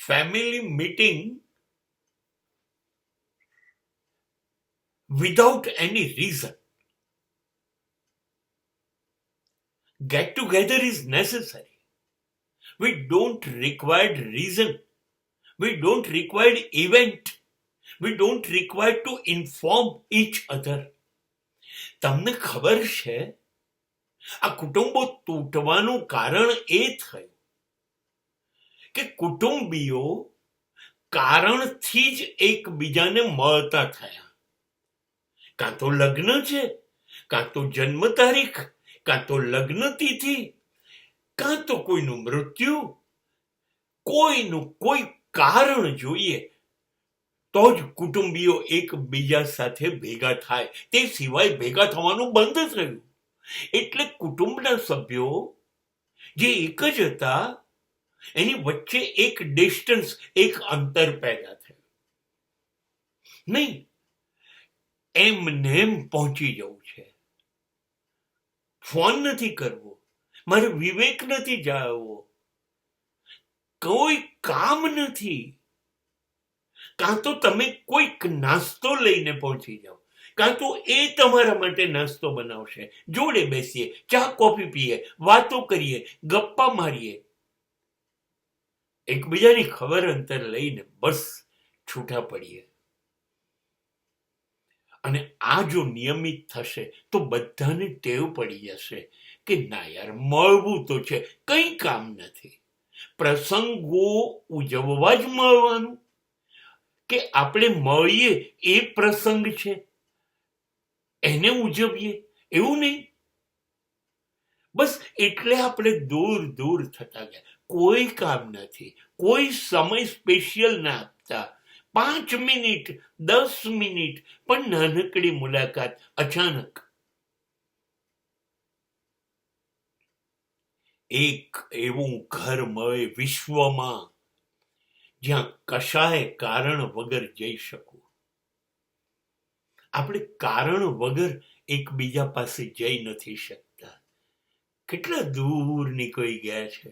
family meeting without any reason. Get together is necessary. We don't require reason. We don't require event. We don't require to inform each other. તમને ખબર છે આ કુટુંબો તૂટવાનું કારણ એ થયું કે કુટુંબીઓ કારણથી જ એકબીજાને મળતા થયા. કાં તો લગ્ન છે, કાં તો જન્મ તારીખ, કાં તો લગ્ન તિથિ, કાં તો કોઈનું મૃત્યુ, કોઈનું કોઈ કારણ જોઈએ તો જ કુટુંબીઓ એકબીજા સાથે ભેગા થાય. તે સિવાય ભેગા થવાનું બંધ થયું. એટલે કુટુંબના સભ્યો જે એક જ હતા એની વચ્ચે એક ડિસ્ટન્સ, એક અંતર પેદા થયું. નહીં, એમને એમ પહોંચી જવું છે. ફોન નથી કરવો, મારે વિવેક નથી જાળવવો, કોઈ કામ નથી. કાં તો તમે કોઈક નાસ્તો લઈને પહોંચી જાઓ, કાં તો એ તમારા માટે નાસ્તો બનાવશે, જોડે બેસીએ, ચા કોફી પીએ, વાતો કરીએ, ગપ્પા મારીએ, એકબીજાની ખબર અંતર લઈને બસ છૂટા પડીએ. અને આ જો નિયમિત થશે તો બધાને ટેવ પડી જશે કે ના યાર, મળવું તો છે, કંઈ કામ નથી. પ્રસંગો ઉજવવા જ મળવાનું કે આપણે મળીએ એ પ્રસંગ છે એને ઉજવીએ એવું નહીં. બસ એટલે આપણે દૂર દૂર થતા ગયા. કોઈ કામ નથી, કોઈ સમય સ્પેશિયલ ના આપતા. 5 મિનિટ, 10 મિનિટ પણ નાનકડી મુલાકાત અચાનક. એક એવું ઘર મળે વિશ્વમાં જ્યાં કશાય કારણ વગર જઈ શકું. આપણે કારણ વગર એકબીજા પાસે જઈ નથી શકતા. કેટલા દૂર નીકળી ગયા છે.